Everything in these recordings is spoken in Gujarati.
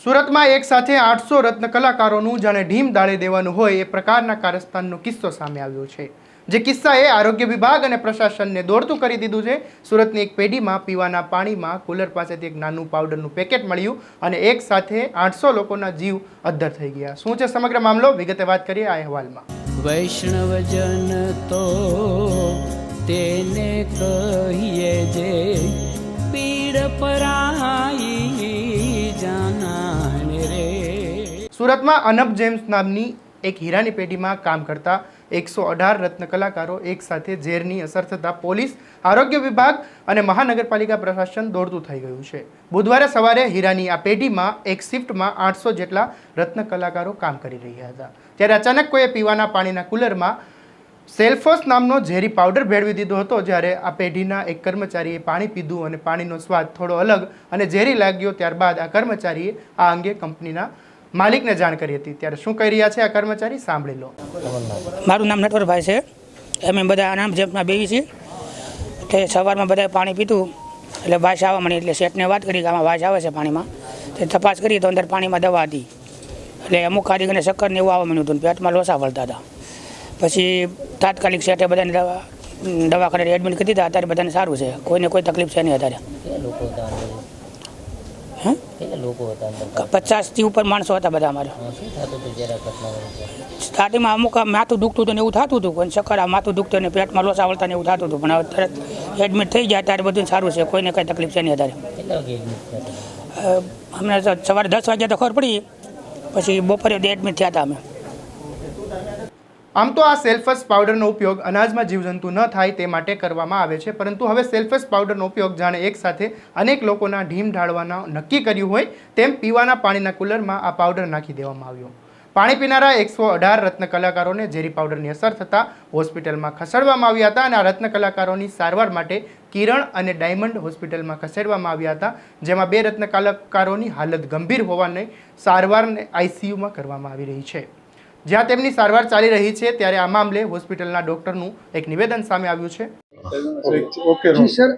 સુરતમાં એક સાથે 800 રત્ન કલાકારોનું જાણે ઢીમ દાળી દેવાનું હોય એ પ્રકારના કારસ્તાનનો કિસ્સો સામે આવ્યો છે, જે કિસ્સાએ આરોગ્ય વિભાગ અને પ્રશાસનને દોડતું કરી દીધું છે। સુરતની એક પેઢીમાં પીવાના પાણીમાં કુલર પાસેથી એક નાનું પાવડરનું પેકેટ મળ્યું અને એક સાથે 800 લોકોના જીવ અદ્ધર થઈ ગયા। શું છે સમગ્ર મામલો, વિગતે વાત કરીએ આ અહેવાલમાં। વૈષ્ણવજન તો તેને કહીએ જે પીડ પરાઈ જાનાને રે। સુરતમાં અનબ જેમ્સ નામની એક હીરાની પેઢીમાં કામ કરતા 118 રત્ન કલાકારો એક સાથે ઝેરની અસર થતાં પોલીસ, આરોગ્ય વિભાગ અને મહાનગરપાલિકા પ્રશાસન દોડતું થઈ ગયું છે। બુધવારે સવારે હીરાની આ પેઢીમાં એક શિફ્ટમાં 800 જેટલા રત્ન કલાકારો કામ કરી રહ્યા હતા, ત્યારે અચાનક કોઈએ પીવાના પાણીના કુલરમાં સેલ્ફોસ નામનો ઝેરી પાવડર ભેળવી દીધો હતો। જ્યારે આ પેઢીના એક કર્મચારીએ પાણી પીધું અને પાણીનો સ્વાદ થોડો અલગ અને ઝેરી લાગ્યો। ત્યારબાદ આ કર્મચારીએ આ અંગે કંપનીના માલિકને જાણ કરી હતી। ત્યારે શું કહી રહ્યા છે આ કર્મચારી, સાંભળી લો। મારું નામ નટવરભાઈ છે। અમે બધા નામ જેમના બેવી છીએ તે સવારમાં બધાએ પાણી પીધું એટલે વાસ આવવા મળી, એટલે શેઠને વાત કરી કે આમાં વાસ આવે છે પાણીમાં। તે તપાસ કરી તો અંદર પાણીમાં દવા હતી, એટલે અમુક કારીગરને ચક્કર ને એવું આવવા મળ્યું હતું, પેટમાં લોસા વળતા હતા। પછી તાત્કાલિક શેઠે બધાને દવાખાને એડમિટ કરી દીધા। અત્યારે બધાને સારું છે, કોઈને કોઈ તકલીફ છે નહીં અત્યારે। 50થી ઉપર માણસો હતા બધા અમારે। સ્ટાર્ટિંગમાં અમુક માથું દુખતું હતું ને એવું થતું હતું, કોઈ ચક્કર માથું દુખતું ને પેટમાં લોસા વળતા ને એવું થતું હતું, પણ હવે તરત એડમિટ થઈ જાય ત્યારે બધું સારું છે, કોઈને કંઈ તકલીફ છે નહીં અત્યારે। અમને સવારે 10 વાગ્યા તો ખબર પડી, પછી બપોરે એડમિટ થયા હતા અમે। આમ તો આ સેલ્ફસ પાવડરનો ઉપયોગ અનાજમાં જીવજંતુ ન થાય તે માટે કરવામાં આવે છે, પરંતુ હવે સેલ્ફસ પાવડરનો ઉપયોગ જાણે એક સાથે અનેક લોકોના ઢીમ ઢાળવાના નક્કી કર્યું હોય તેમ પીવાના પાણીના કુલરમાં આ પાવડર નાખી દેવામાં આવ્યો। પાણી પીનારા 118 રત્ન કલાકારોને ઝેરી પાવડરની અસર થતાં હોસ્પિટલમાં ખસેડવામાં આવ્યા હતા અને આ રત્ન કલાકારોની સારવાર માટે કિરણ અને ડાયમંડ હોસ્પિટલમાં ખસેડવામાં આવ્યા હતા, જેમાં 2 રત્ન કલાકારોની હાલત ગંભીર હોવાને સારવારને આઈસીયુમાં કરવામાં આવી રહી છે, જ્યાં તેમની સારવાર ચાલી રહી છે। ત્યારે આ મામલે હોસ્પિટલના ડોક્ટરનું એક નિવેદન સામે આવ્યું છે। ઓકે સર,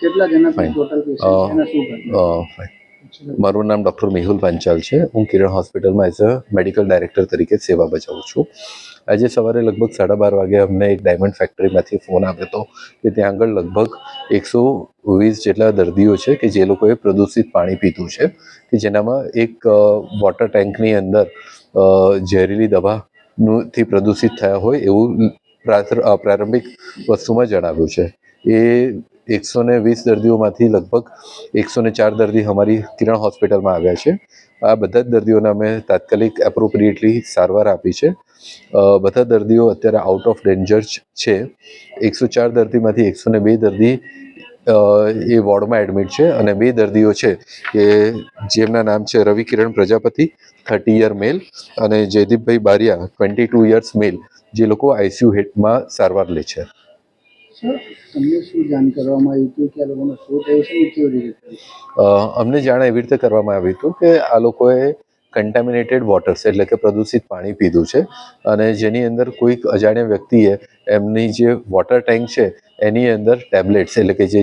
કેટલા જણા ટોટલ પેશન્ટ અને શું ઘટના? મારું નામ ડૉક્ટર મેહુલ પાંચાલ છે। હું કિરણ હોસ્પિટલમાં એઝ અ મેડિકલ ડાયરેક્ટર તરીકે સેવા બજાવું છું। આજે સવારે લગભગ 12:30 વાગે અમને એક ડાયમંડ ફેક્ટરીમાંથી ફોન આવ્યો હતો કે ત્યાં આગળ લગભગ 120 જેટલા દર્દીઓ છે કે જે લોકોએ પ્રદૂષિત પાણી પીધું છે, કે જેનામાં એક વોટર ટેન્કની અંદર ઝેરીલી દવાથી પ્રદૂષિત થયા હોય એવું પ્રારંભિક વસ્તુમાં જણાવ્યું છે। એ 120 દર્દીઓમાંથી લગભગ 104 દર્દી અમારી કિરણ હોસ્પિટલમાં આવ્યા છે। આ બધા જ દર્દીઓને અમે તાત્કાલિક એપ્રોપ્રિએટલી સારવાર આપી છે। બધા દર્દીઓ અત્યારે આઉટ ઓફ ડેન્જર છે। 104 દર્દીમાંથી 102 દર્દી એ વોર્ડમાં એડમિટ છે અને 2 દર્દીઓ છે કે જેમના નામ છે રવિ કિરણ પ્રજાપતિ 30 યર મેલ અને જયદીપભાઈ બારિયા 22 યર્સ મેલ, જે લોકો આઈસીયુ હેડમાં સારવાર લે છે। તમને શું જાણ કરવામાં આવી હતી કે આ લોકોને શું થયું છે ને કેવી રીતે? અમને જાણ એવી રીતે કરવામાં આવ્યું હતું કે આ લોકોએ કન્ટામિનેટેડ વોટર્સ એટલે કે પ્રદૂષિત પાણી પીધું છે અને જેની અંદર કોઈક અજાણ્યા વ્યક્તિએ એમની જે વોટર ટેન્ક છે એની અંદર ટેબ્લેટ્સ એટલે કે જે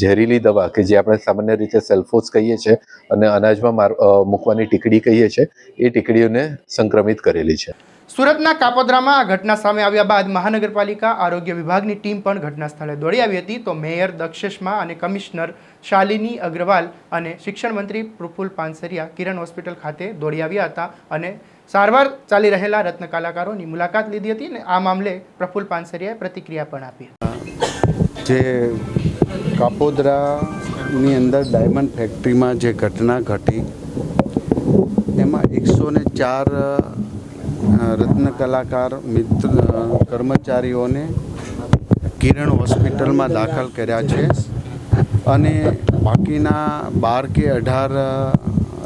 ઝેરીલી દવા કે જે આપણે સામાન્ય રીતે સેલ્ફોસ કહીએ છીએ અને અનાજમાં મૂકવાની ટીકડી કહીએ છીએ, એ ટીકડીઓને સંક્રમિત કરેલી છે। સુરતના કાપોદ્રામાં આ ઘટના સામે આવ્યા બાદ મહાનગરપાલિકા આરોગ્ય વિભાગની ટીમ પણ ઘટના સ્થળે દોડી આવી હતી। તો મેયર દક્ષેશમા અને કમિશનર શાલિની અગ્રવાલ અને શિક્ષણ મંત્રી પ્રફુલ પાનસરિયા કિરણ હોસ્પિટલ ખાતે દોડી આવ્યા હતા અને સારવાર ચાલી રહેલા રત્ન કલાકારોની મુલાકાત લીધી હતી અને આ મામલે પ્રફુલ પાનસરિયાએ પ્રતિક્રિયા પણ આપી હતી। જે કાપોદ્રાની અંદર ડાયમંડ ફેક્ટરીમાં જે ઘટના ઘટી એમાં 104 રત્ન કલાકાર મિત્ર કર્મચારીઓને કિરણ હોસ્પિટલમાં દાખલ કર્યા છે અને બાકીના 12 કે 18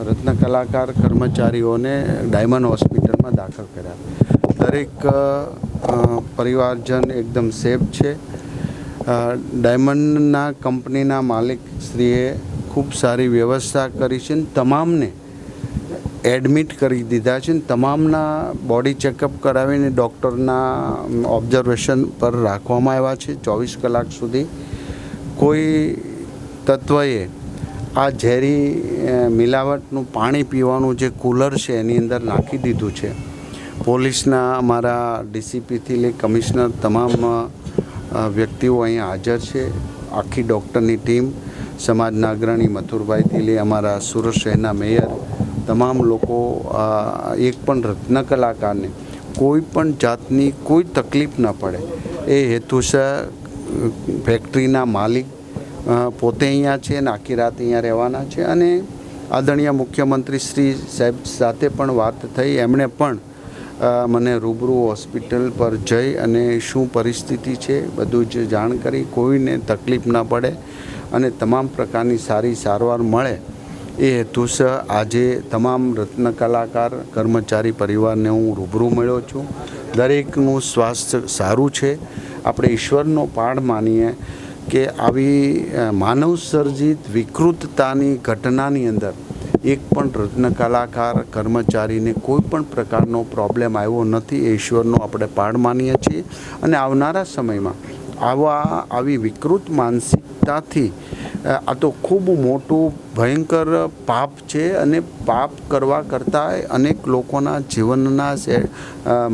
રત્ન કલાકાર કર્મચારીઓને ડાયમંડ હોસ્પિટલમાં દાખલ કર્યા। દરેક પરિવારજન એકદમ સેફ છે। ડાયમંડના કંપનીના માલિકશ્રીએ ખૂબ સારી વ્યવસ્થા કરી છે, તમામને એડમિટ કરી દીધા છે, તમામના બોડી ચેકઅપ કરાવીને ડૉક્ટરના ઓબ્ઝર્વેશન પર રાખવામાં આવ્યા છે 24 કલાક સુધી। કોઈ તત્વએ આ ઝેરી મિલાવટનું પાણી પીવાનું જે કુલર છે એની અંદર નાખી દીધું છે. પોલીસના અમારા ડીસીપીથી લઈ કમિશનર તમામ વ્યક્તિઓ અહીંયા હાજર છે. આખી ડૉક્ટરની ટીમ, સમાજના અગ્રણી મથુરભાઈથી લઈ અમારા સુરત શહેરના મેયર, તમામ લોકો એક પણ રત્ન કલાકારને કોઈ પણ જાતની કોઈ તકલીફ ન પડે એ હેતુસર ફેક્ટરીના માલિક પોતે અહીંયા છે અને આખી રાત અહીંયા રહેવાના છે. અને આદરણીય મુખ્યમંત્રી શ્રી સાહેબ સાથે પણ વાત થઈ. એમણે પણ મને રૂબરૂ હોસ્પિટલ પર જઈ અને શું પરિસ્થિતિ છે બધું જ જાણ કરી. કોઈને તકલીફ ન પડે અને તમામ પ્રકારની સારી સારવાર મળે એ હેતુસર આજે તમામ રત્ન કલાકાર કર્મચારી પરિવારને હું રૂબરૂ મળ્યો છું. દરેકનું સ્વાસ્થ્ય સારું છે. આપણે ઈશ્વરનો પાડ માનીએ કે આવી માનવ સર્જિત વિકૃતતાની ઘટનાની અંદર એક પણ રત્ન કલાકાર કર્મચારીને કોઈ પણ પ્રકારનો પ્રોબ્લેમ આવ્યો નથી. એ ઈશ્વરનો આપણે પાડ માનીએ છીએ. અને આવનારા સમયમાં આવી વિકૃત માનસિકતાથી આ તો ખૂબ મોટું ભયંકર પાપ છે અને પાપ કરવા કરતાં અનેક લોકોના જીવનના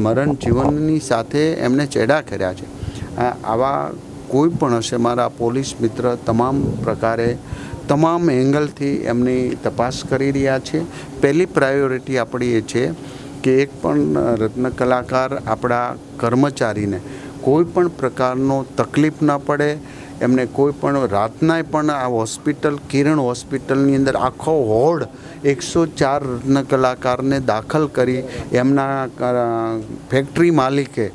મરણ જીવનની સાથે એમણે ચેડા કર્યા છે. આવા કોઈ પણ હશે, મારા પોલીસ મિત્ર તમામ પ્રકારે તમામ એંગલથી એમની તપાસ કરી રહ્યા છે. પહેલી પ્રાયોરિટી આપણી એ છે કે એક પણ રત્ન કલાકાર આપણા કર્મચારીને કોઈ પણ પ્રકારનો તકલીફ ન પડે. એમને કોઈ પણ રાતનાય પણ આ હોસ્પિટલ કિરણ હોસ્પિટલની અંદર આખો વોર્ડ 104 રત્ન કલાકારને દાખલ કરી એમના ફેક્ટરી માલિકે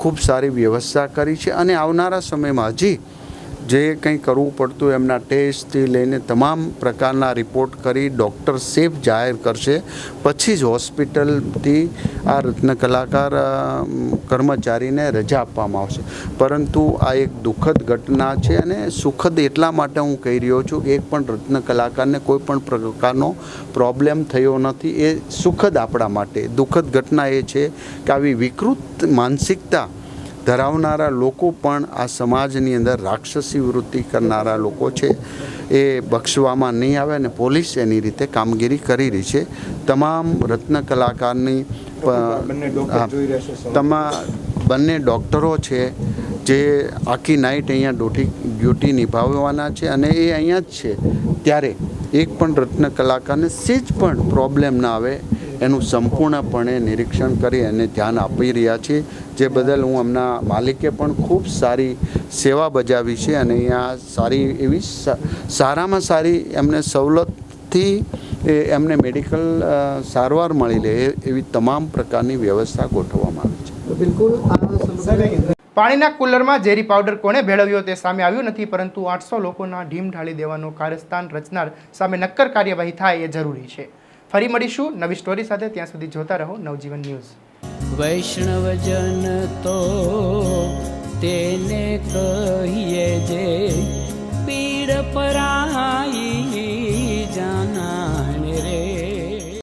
ખૂબ સારી વ્યવસ્થા કરી છે. અને આવનારા સમયમાં હજી જે કંઈ કરવું પડતું એમના ટેસ્ટથી લઈને તમામ પ્રકારના રિપોર્ટ કરી ડૉક્ટર સેફ જાહેર કરશે. પછી જ હોસ્પિટલથી આ રત્ન કલાકાર કર્મચારીને રજા આપવામાં આવશે. પરંતુ આ એક દુઃખદ ઘટના છે અને સુખદ એટલા માટે હું કહી રહ્યો છું કે એક પણ રત્ન કલાકારને કોઈ પણ પ્રકારનો પ્રોબ્લેમ થયો નથી. એ સુખદ આપણા માટે. દુઃખદ ઘટના એ છે કે આવી વિકૃત માનસિકતા ધરાવનારા લોકો પણ આ સમાજની અંદર રાક્ષસી વૃત્તિ કરનારા લોકો છે. એ બક્ષવામાં નહીં આવે અને પોલીસ એની રીતે કામગીરી કરી રહી છે. તમામ રત્ન કલાકારની બંને ડૉક્ટરો છે જે આખી નાઇટ અહીંયા ડ્યુટી નિભાવવાના છે અને એ અહીંયા જ છે. ત્યારે એક પણ રત્ન કલાકારને સેજ પણ પ્રોબ્લેમ ના આવે એનું સંપૂર્ણપણે નિરીક્ષણ કરી અને ધ્યાન આપી રહ્યા છીએ. જે બદલ હું એમના માલિકે પણ ખૂબ સારી સેવા બજાવી છે અને અહીંયા સારી એવી સારામાં સારી એમને સવલતથી એમને મેડિકલ સારવાર મળી રહે એવી તમામ પ્રકારની વ્યવસ્થા ગોઠવવામાં આવી છે. પાણીના કુલરમાં ઝેરી પાવડર કોણે ભેળવ્યો તે સામે આવ્યું નથી, પરંતુ 800 લોકોના ઢીમ ઢાળી દેવાનો કારસ્તાન રચનાર સામે નક્કર કાર્યવાહી થાય એ જરૂરી છે. ફરી મળીશું નવી સ્ટોરી સાથે. ત્યાં સુધી જોતા રહો નવજીવન ન્યૂઝ. વૈષ્ણવજન તો તેને કહીએ જે પીડ પરાઈ.